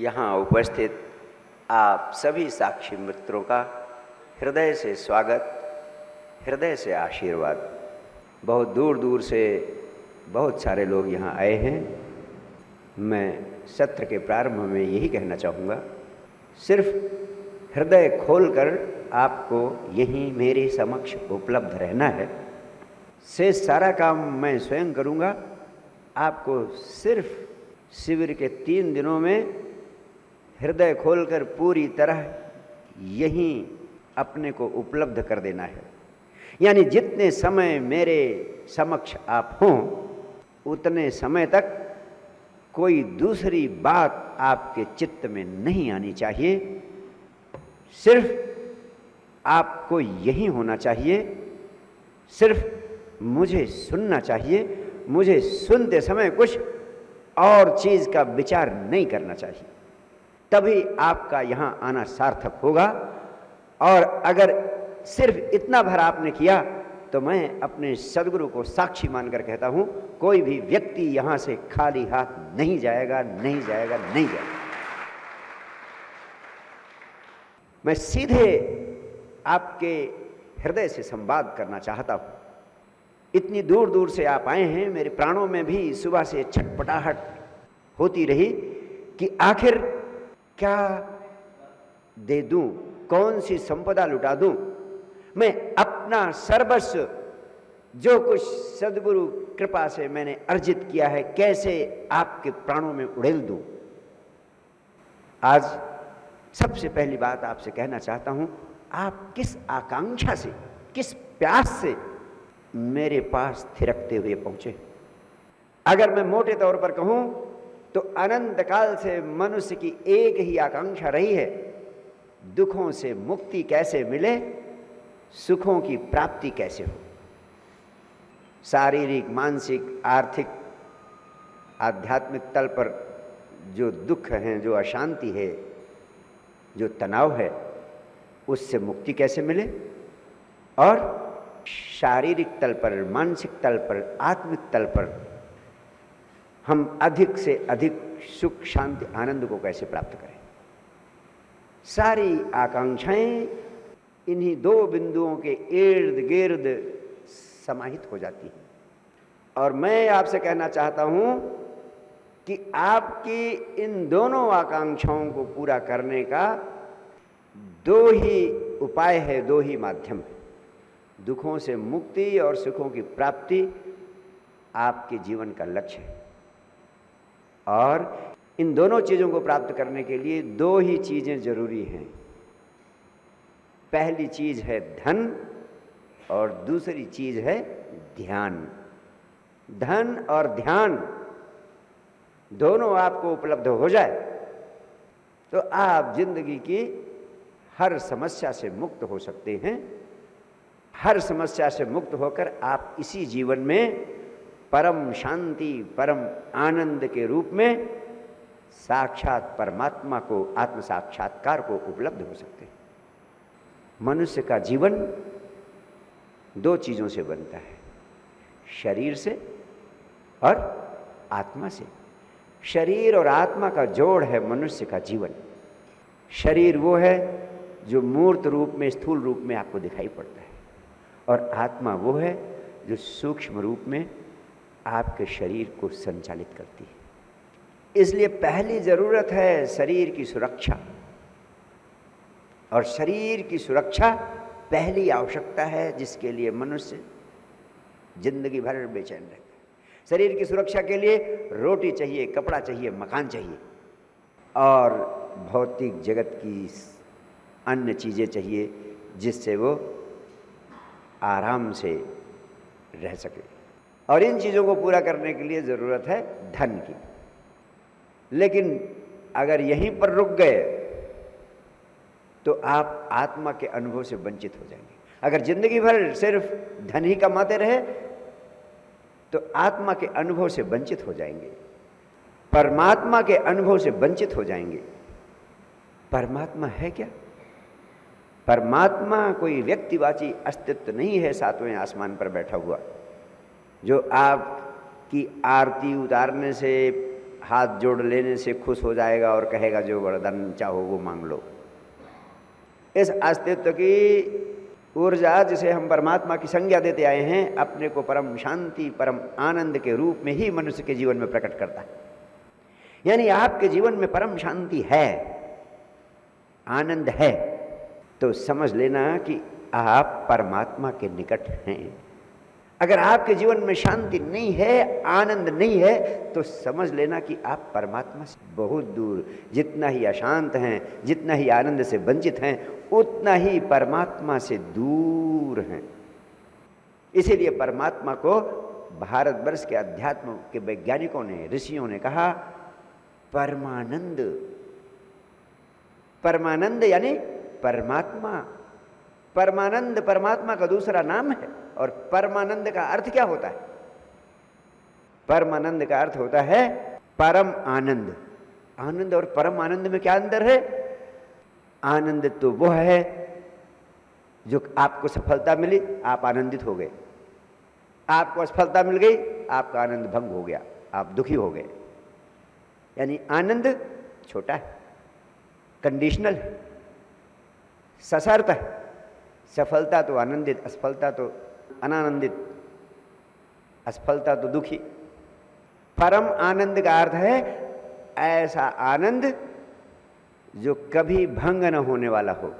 यहाँ उपस्थित आप सभी साक्षी मित्रों का हृदय से स्वागत, हृदय से आशीर्वाद। बहुत दूर दूर से बहुत सारे लोग यहाँ आए हैं। मैं सत्र के प्रारंभ में यही कहना चाहूँगा, सिर्फ हृदय खोलकर आपको यहीं मेरे समक्ष उपलब्ध रहना है। शेष सारा काम मैं स्वयं करूँगा। आपको सिर्फ शिविर के 3 दिनों में हृदय खोलकर पूरी तरह यहीं अपने को उपलब्ध कर देना है। यानी जितने समय मेरे समक्ष आप हों, उतने समय तक कोई दूसरी बात आपके चित्त में नहीं आनी चाहिए। सिर्फ आपको यही होना चाहिए, सिर्फ मुझे सुनना चाहिए। मुझे सुनते समय कुछ और चीज़ का विचार नहीं करना चाहिए, तभी आपका यहाँ आना सार्थक होगा। और अगर सिर्फ इतना भर आपने किया तो मैं अपने सदगुरु को साक्षी मानकर कहता हूँ, कोई भी व्यक्ति यहाँ से खाली हाथ नहीं जाएगा, नहीं जाएगा, नहीं जाएगा। मैं सीधे आपके हृदय से संवाद करना चाहता हूँ। इतनी दूर दूर से आप आए हैं, मेरे प्राणों में भी सुबह से छटपटाहट होती रही कि आखिर क्या दे दूं, कौन सी संपदा लुटा दूं। मैं अपना सर्वस्व जो कुछ सद्गुरु कृपा से मैंने अर्जित किया है, कैसे आपके प्राणों में उड़ेल दूं। आज सबसे पहली बात आपसे कहना चाहता हूं, आप किस आकांक्षा से, किस प्यास से मेरे पास थिरकते हुए पहुंचे। अगर मैं मोटे तौर पर कहूं तो अनंत काल से मनुष्य की एक ही आकांक्षा रही है, दुखों से मुक्ति कैसे मिले, सुखों की प्राप्ति कैसे हो। शारीरिक, मानसिक, आर्थिक, आध्यात्मिक तल पर जो दुख हैं, जो अशांति है, जो तनाव है, उससे मुक्ति कैसे मिले, और शारीरिक तल पर, मानसिक तल पर, आत्मिक तल पर हम अधिक से अधिक सुख, शांति, आनंद को कैसे प्राप्त करें। सारी आकांक्षाएं इन्हीं 2 बिंदुओं के इर्द गिर्द समाहित हो जाती हैं। और मैं आपसे कहना चाहता हूं कि आपकी इन दोनों आकांक्षाओं को पूरा करने का 2 ही उपाय है, 2 ही माध्यम है। दुखों से मुक्ति और सुखों की प्राप्ति आपके जीवन का लक्ष्य है। और इन दोनों चीज़ों को प्राप्त करने के लिए 2 ही चीज़ें जरूरी हैं। पहली चीज़ है धन और दूसरी चीज़ है ध्यान। धन और ध्यान दोनों आपको उपलब्ध हो जाए तो आप जिंदगी की हर समस्या से मुक्त हो सकते हैं। हर समस्या से मुक्त होकर आप इसी जीवन में परम शांति, परम आनंद के रूप में साक्षात परमात्मा को, आत्म साक्षात्कार को उपलब्ध हो सकते हैं। मनुष्य का जीवन 2 चीज़ों से बनता है, शरीर से और आत्मा से। शरीर और आत्मा का जोड़ है मनुष्य का जीवन। शरीर वो है जो मूर्त रूप में, स्थूल रूप में आपको दिखाई पड़ता है, और आत्मा वो है जो सूक्ष्म रूप में आपके शरीर को संचालित करती है। इसलिए पहली जरूरत है शरीर की सुरक्षा, और शरीर की सुरक्षा पहली आवश्यकता है जिसके लिए मनुष्य जिंदगी भर बेचैन रहता है। शरीर की सुरक्षा के लिए रोटी चाहिए, कपड़ा चाहिए, मकान चाहिए, और भौतिक जगत की अन्य चीज़ें चाहिए जिससे वो आराम से रह सके। और इन चीज़ों को पूरा करने के लिए ज़रूरत है धन की। लेकिन अगर यहीं पर रुक गए तो आप आत्मा के अनुभव से वंचित हो जाएंगे। अगर जिंदगी भर सिर्फ धन ही कमाते रहे तो आत्मा के अनुभव से वंचित हो जाएंगे, परमात्मा के अनुभव से वंचित हो जाएंगे। परमात्मा है क्या? परमात्मा कोई व्यक्तिवाची अस्तित्व नहीं है, 7वें आसमान पर बैठा हुआ, जो आपकी आरती उतारने से हाथ जोड़ लेने से खुश हो जाएगा और कहेगा जो वरदान चाहो वो मांग लो। इस अस्तित्व की ऊर्जा जिसे हम परमात्मा की संज्ञा देते आए हैं, अपने को परम शांति परम आनंद के रूप में ही मनुष्य के जीवन में प्रकट करता है। यानी आपके जीवन में परम शांति है, आनंद है, तो समझ लेना कि आप परमात्मा के निकट हैं। अगर आपके जीवन में शांति नहीं है, आनंद नहीं है, तो समझ लेना कि आप परमात्मा से बहुत दूर, जितना ही अशांत हैं, जितना ही आनंद से वंचित हैं, उतना ही परमात्मा से दूर हैं। इसीलिए परमात्मा को भारतवर्ष के अध्यात्म के वैज्ञानिकों ने, ऋषियों ने कहा परमानंद। परमानंद यानी परमात्मा। परमानंद परमात्मा का दूसरा नाम है। और परमानंद का अर्थ क्या होता है? परमानंद का अर्थ होता है परम आनंद। आनंद और परम आनंद में क्या अंतर है? आनंद तो वो है जो आपको सफलता मिली, आप आनंदित हो गए। आपको असफलता मिल गई, आपका आनंद भंग हो गया, आप दुखी हो गए। यानी आनंद छोटा है, कंडीशनल है, सशर्त है। सफलता तो आनंदित, असफलता तो अनानंदित, असफलता तो दुखी। परम आनंद का अर्थ है ऐसा आनंद जो कभी भंग न होने वाला हो।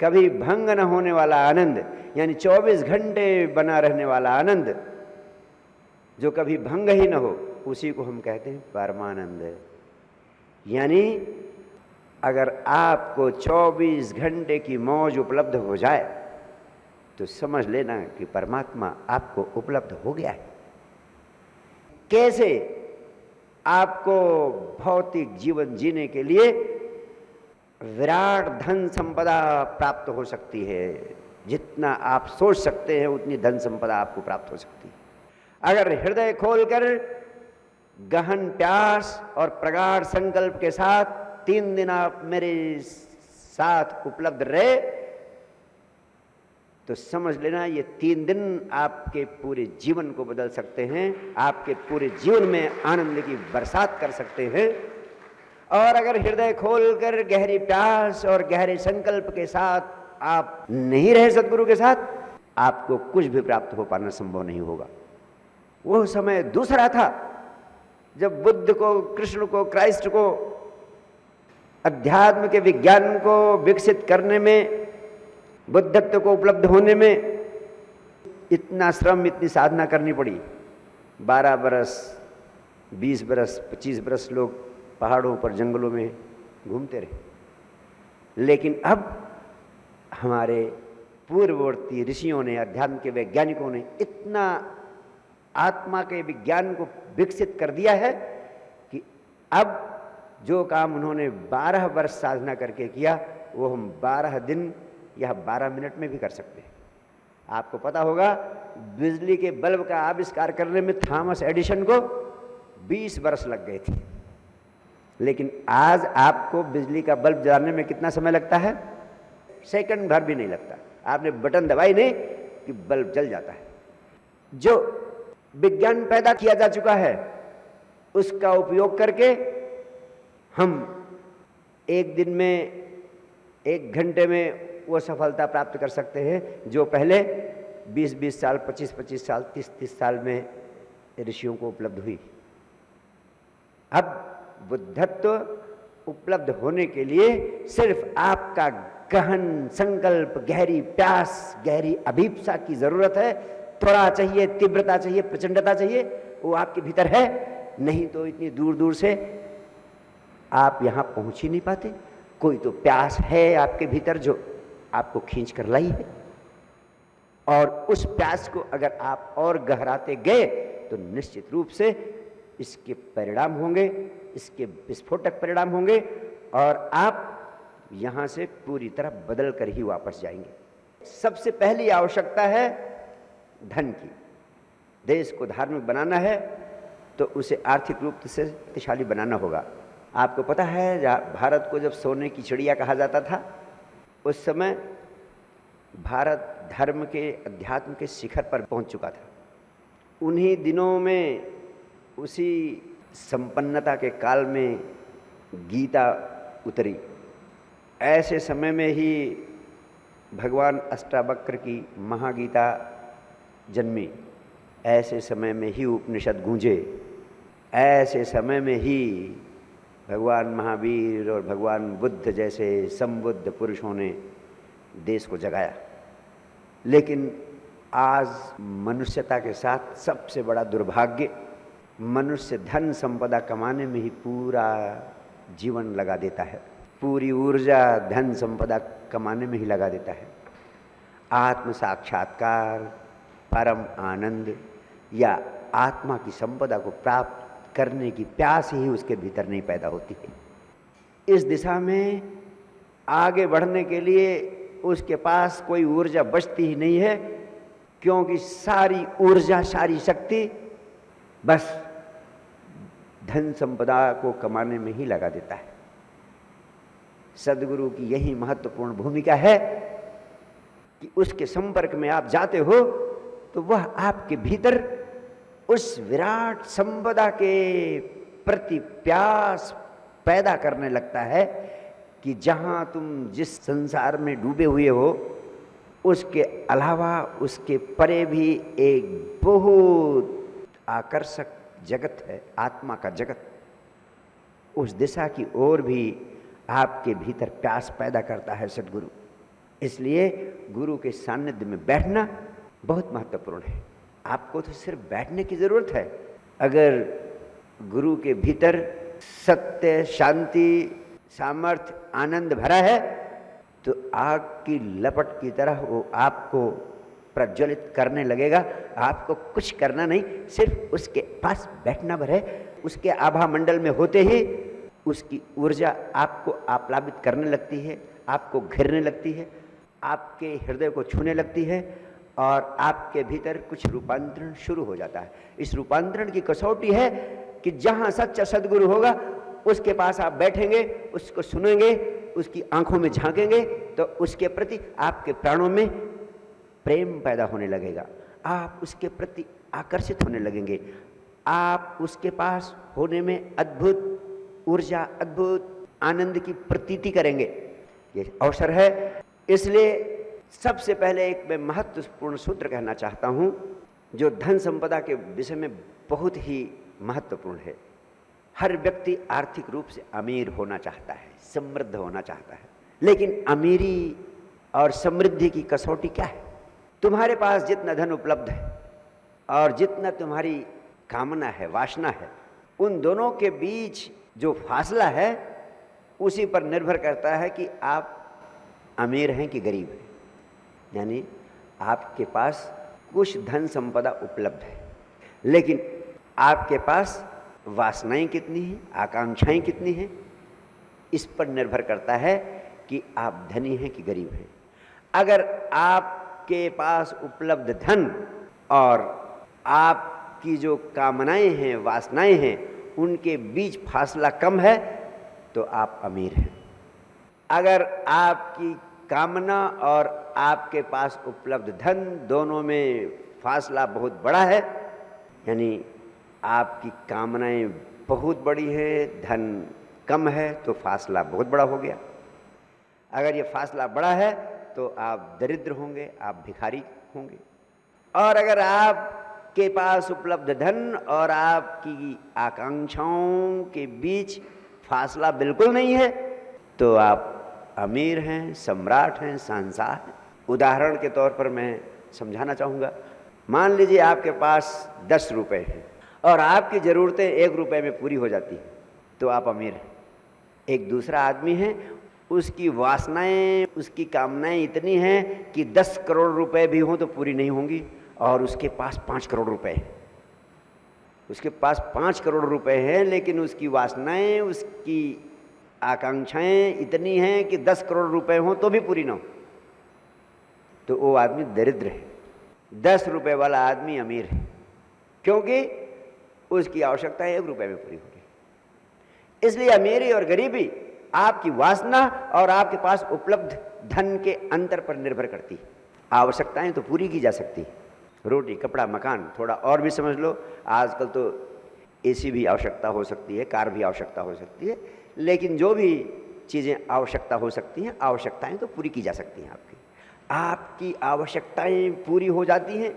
कभी भंग न होने वाला आनंद, यानी 24 घंटे बना रहने वाला आनंद, जो कभी भंग ही न हो, उसी को हम कहते हैं परमानंद। यानी अगर आपको 24 घंटे की मौज उपलब्ध हो जाए तो समझ लेना कि परमात्मा आपको उपलब्ध हो गया है। कैसे? आपको भौतिक जीवन जीने के लिए विराट धन संपदा प्राप्त हो सकती है। जितना आप सोच सकते हैं उतनी धन संपदा आपको प्राप्त हो सकती है। अगर हृदय खोलकर गहन प्यास और प्रगाढ़ संकल्प के साथ 3 दिन आप मेरे साथ उपलब्ध रहे तो समझ लेना ये 3 दिन आपके पूरे जीवन को बदल सकते हैं, आपके पूरे जीवन में आनंद की बरसात कर सकते हैं। और अगर हृदय खोलकर गहरी प्यास और गहरे संकल्प के साथ आप नहीं रहे सद्गुरु के साथ, आपको कुछ भी प्राप्त हो पाना संभव नहीं होगा। वो समय दूसरा था जब बुद्ध को, कृष्ण को, क्राइस्ट को, अध्यात्म के विज्ञान को विकसित करने में, बुद्धत्व को उपलब्ध होने में इतना श्रम, इतनी साधना करनी पड़ी। 12 बरस, 20 बरस, 25 बरस लोग पहाड़ों पर, जंगलों में घूमते रहे। लेकिन अब हमारे पूर्ववर्ती ऋषियों ने, अध्यात्म के वैज्ञानिकों ने इतना आत्मा के विज्ञान को विकसित कर दिया है कि अब जो काम उन्होंने 12 वर्ष साधना करके किया, वो हम 12 दिन या 12 मिनट में भी कर सकते हैं। आपको पता होगा बिजली के बल्ब का आविष्कार करने में थॉमस एडिसन को 20 वर्ष लग गए थे। लेकिन आज आपको बिजली का बल्ब जलाने में कितना समय लगता है? सेकंड भर भी नहीं लगता। आपने बटन दबाई नहीं कि बल्ब जल जाता है। जो विज्ञान पैदा किया जा चुका है उसका उपयोग करके हम एक दिन में, 1 घंटे में वो सफलता प्राप्त कर सकते हैं जो पहले 20-20 साल, 25-25 साल, 30-30 साल में ऋषियों को उपलब्ध हुई। अब बुद्धत्व उपलब्ध होने के लिए सिर्फ आपका गहन संकल्प, गहरी प्यास, गहरी अभीप्सा की जरूरत है। थोड़ा चाहिए, तीव्रता चाहिए, प्रचंडता चाहिए, वो आपके भीतर है। नहीं तो इतनी दूर दूर से आप यहां पहुंच ही नहीं पाते। कोई तो प्यास है आपके भीतर जो आपको खींच कर लाई है, और उस प्यास को अगर आप और गहराते गए तो निश्चित रूप से इसके परिणाम होंगे, इसके विस्फोटक परिणाम होंगे, और आप यहां से पूरी तरह बदल कर ही वापस जाएंगे। सबसे पहली आवश्यकता है धन की। देश को धार्मिक बनाना है तो उसे आर्थिक रूप से शक्तिशाली बनाना होगा। आपको पता है भारत को जब सोने की चिड़िया कहा जाता था, उस समय भारत धर्म के, अध्यात्म के शिखर पर पहुंच चुका था। उन्हीं दिनों में, उसी संपन्नता के काल में गीता उतरी, ऐसे समय में ही भगवान अष्टावक्र की महागीता जन्मी, ऐसे समय में ही उपनिषद गूंजे, ऐसे समय में ही भगवान महावीर और भगवान बुद्ध जैसे संबुद्ध पुरुषों ने देश को जगाया। लेकिन आज मनुष्यता के साथ सबसे बड़ा दुर्भाग्य, मनुष्य धन संपदा कमाने में ही पूरा जीवन लगा देता है, पूरी ऊर्जा धन संपदा कमाने में ही लगा देता है। आत्म साक्षात्कार, परम आनंद या आत्मा की संपदा को प्राप्त करने की प्यास ही उसके भीतर नहीं पैदा होती है। इस दिशा में आगे बढ़ने के लिए उसके पास कोई ऊर्जा बचती ही नहीं है, क्योंकि सारी ऊर्जा, सारी शक्ति बस धन संपदा को कमाने में ही लगा देता है। सद्गुरु की यही महत्वपूर्ण भूमिका है कि उसके संपर्क में आप जाते हो तो वह आपके भीतर उस विराट संपदा के प्रति प्यास पैदा करने लगता है कि जहां तुम जिस संसार में डूबे हुए हो उसके अलावा उसके परे भी एक बहुत आकर्षक जगत है, आत्मा का जगत। उस दिशा की ओर भी आपके भीतर प्यास पैदा करता है सद्गुरु। इसलिए गुरु के सानिध्य में बैठना बहुत महत्वपूर्ण है। आपको तो सिर्फ बैठने की जरूरत है। अगर गुरु के भीतर सत्य, शांति, सामर्थ्य, आनंद भरा है तो आग की लपट की तरह वो आपको प्रज्वलित करने लगेगा। आपको कुछ करना नहीं, सिर्फ उसके पास बैठना भर है। उसके आभा मंडल में होते ही उसकी ऊर्जा आपको आप्लावित करने लगती है, आपको घेरने लगती है, आपके हृदय को छूने लगती है और आपके भीतर कुछ रूपांतरण शुरू हो जाता है। इस रूपांतरण की कसौटी है कि जहां सच्चा सद्गुरु होगा उसके पास आप बैठेंगे, उसको सुनेंगे, उसकी आंखों में झांकेंगे तो उसके प्रति आपके प्राणों में प्रेम पैदा होने लगेगा। आप उसके प्रति आकर्षित होने लगेंगे। आप उसके पास होने में अद्भुत ऊर्जा, अद्भुत आनंद की प्रतीति करेंगे। ये अवसर है। इसलिए सबसे पहले एक मैं महत्वपूर्ण सूत्र कहना चाहता हूं जो धन संपदा के विषय में बहुत ही महत्वपूर्ण है। हर व्यक्ति आर्थिक रूप से अमीर होना चाहता है, समृद्ध होना चाहता है, लेकिन अमीरी और समृद्धि की कसौटी क्या है? तुम्हारे पास जितना धन उपलब्ध है और जितना तुम्हारी कामना है, वासना है, उन दोनों के बीच जो फासला है उसी पर निर्भर करता है कि आप अमीर हैं कि गरीब हैं। यानी आपके पास कुछ धन संपदा उपलब्ध है, लेकिन आपके पास वासनाएं कितनी हैं, आकांक्षाएं कितनी हैं, इस पर निर्भर करता है कि आप धनी हैं कि गरीब हैं। अगर आपके पास उपलब्ध धन और आपकी जो कामनाएं हैं, वासनाएं हैं, उनके बीच फासला कम है तो आप अमीर हैं। अगर आपकी कामना और आपके पास उपलब्ध धन दोनों में फासला बहुत बड़ा है, यानी आपकी कामनाएं बहुत बड़ी है, धन कम है, तो फासला बहुत बड़ा हो गया। अगर ये फासला बड़ा है तो आप दरिद्र होंगे, आप भिखारी होंगे। और अगर आपके पास उपलब्ध धन और आपकी आकांक्षाओं के बीच फासला बिल्कुल नहीं है तो आप अमीर हैं, सम्राट हैं, शहंशाह हैं। उदाहरण के तौर पर मैं समझाना चाहूँगा। मान लीजिए आपके पास 10 रुपये हैं और आपकी ज़रूरतें 1 रुपये में पूरी हो जाती हैं तो आप अमीर हैं। एक दूसरा आदमी है, उसकी वासनाएं, उसकी कामनाएं इतनी हैं कि 10 करोड़ रुपए भी हों तो पूरी नहीं होंगी और उसके पास 5 करोड़ रुपए हैं। उसके पास 5 करोड़ रुपए हैं लेकिन उसकी वासनाएं, उसकी आकांक्षाएं इतनी हैं कि 10 करोड़ रुपए हों तो भी पूरी ना हो, तो वो आदमी दरिद्र है। 10 रुपए वाला आदमी अमीर है, क्योंकि उसकी आवश्यकता 1 रुपए में पूरी हो रही। इसलिए अमीरी और गरीबी आपकी वासना और आपके पास उपलब्ध धन के अंतर पर निर्भर करती है। आवश्यकताएं तो पूरी की जा सकती है, रोटी, कपड़ा, मकान, थोड़ा और भी समझ लो। आजकल तो एसी भी आवश्यकता हो सकती है, कार भी आवश्यकता हो सकती है, लेकिन जो भी चीज़ें आवश्यकता हो सकती हैं, आवश्यकताएं तो पूरी की जा सकती हैं। आपकी आवश्यकताएं पूरी हो जाती हैं,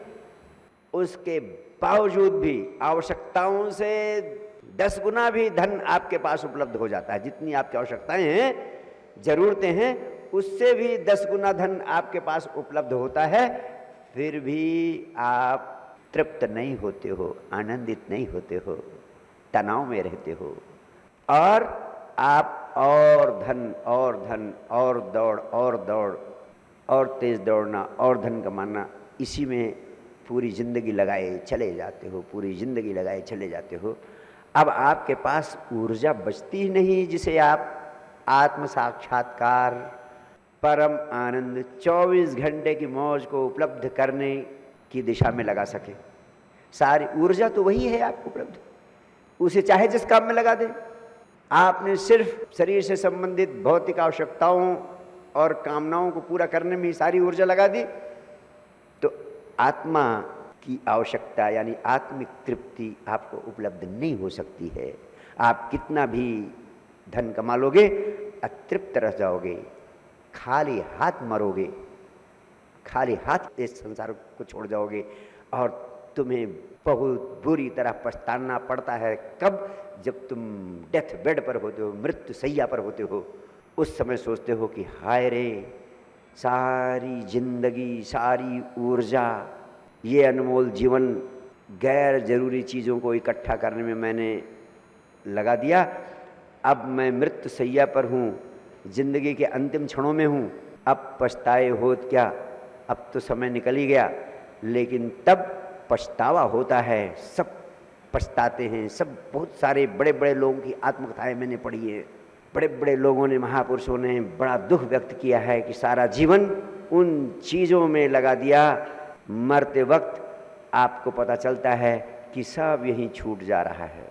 उसके बावजूद भी आवश्यकताओं से 10 गुना भी धन आपके पास उपलब्ध हो जाता है। जितनी आपकी आवश्यकताएं हैं, ज़रूरतें हैं, उससे भी 10 गुना धन आपके पास उपलब्ध होता है, फिर भी आप तृप्त नहीं होते हो, आनंदित नहीं होते हो, तनाव में रहते हो, और आप और धन और धन और दौड़ और तेज दौड़ना और धन कमाना, इसी में पूरी ज़िंदगी लगाए चले जाते हो, पूरी ज़िंदगी लगाए चले जाते हो। अब आपके पास ऊर्जा बचती ही नहीं जिसे आप आत्म साक्षात्कार, परम आनंद, 24 घंटे की मौज को उपलब्ध करने की दिशा में लगा सके। सारी ऊर्जा तो वही है आपको उपलब्ध, उसे चाहे जिस काम में लगा दें। आपने सिर्फ शरीर से संबंधित भौतिक आवश्यकताओं और कामनाओं को पूरा करने में ही सारी ऊर्जा लगा दी, तो आत्मा की आवश्यकता यानी आत्मिक तृप्ति आपको उपलब्ध नहीं हो सकती है। आप कितना भी धन कमा लोगे, अतृप्त रह जाओगे, खाली हाथ मरोगे, खाली हाथ इस संसार को छोड़ जाओगे, और तुम्हें बहुत बुरी तरह पछताना पड़ता है। कब? जब तुम डेथ बेड पर होते हो, मृत्यु शैया पर होते हो, उस समय सोचते हो कि हाय रे, सारी जिंदगी, सारी ऊर्जा, ये अनमोल जीवन गैर जरूरी चीज़ों को इकट्ठा करने में मैंने लगा दिया। अब मैं मृत्यु शैया पर हूँ, जिंदगी के अंतिम क्षणों में हूँ, अब पछताए होत क्या, अब तो समय निकल ही गया। लेकिन तब पछतावा होता है, सब पछताते हैं, सब। बहुत सारे बड़े बड़े लोगों की आत्मकथाएं मैंने पढ़ी है, बड़े बड़े लोगों ने, महापुरुषों ने बड़ा दुख व्यक्त किया है कि सारा जीवन उन चीज़ों में लगा दिया, मरते वक्त आपको पता चलता है कि सब यहीं छूट जा रहा है,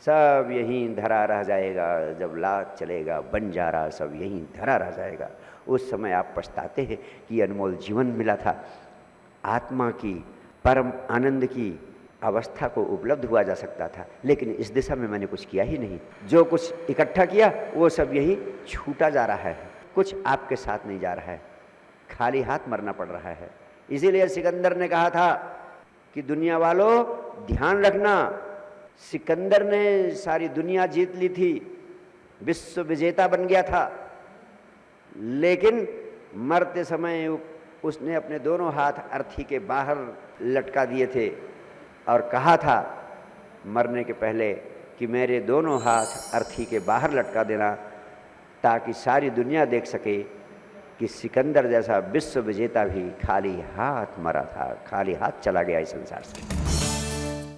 सब यहीं धरा रह जाएगा, जब लात चलेगा बंजारा सब यहीं धरा रह जाएगा। उस समय आप पछताते हैं कि अनमोल जीवन मिला था, आत्मा की परम आनंद की अवस्था को उपलब्ध हुआ जा सकता था, लेकिन इस दिशा में मैंने कुछ किया ही नहीं। जो कुछ इकट्ठा किया वो सब यही छूटा जा रहा है, कुछ आपके साथ नहीं जा रहा है, खाली हाथ मरना पड़ रहा है। इसीलिए सिकंदर ने कहा था कि दुनिया वालों ध्यान रखना, सिकंदर ने सारी दुनिया जीत ली थी, विश्व विजेता बन गया था, लेकिन मरते समय उसने अपने दोनों हाथ अर्थी के बाहर लटका दिए थे और कहा था मरने के पहले कि मेरे दोनों हाथ अर्थी के बाहर लटका देना, ताकि सारी दुनिया देख सके कि सिकंदर जैसा विश्व विजेता भी खाली हाथ मरा था, खाली हाथ चला गया इस संसार से।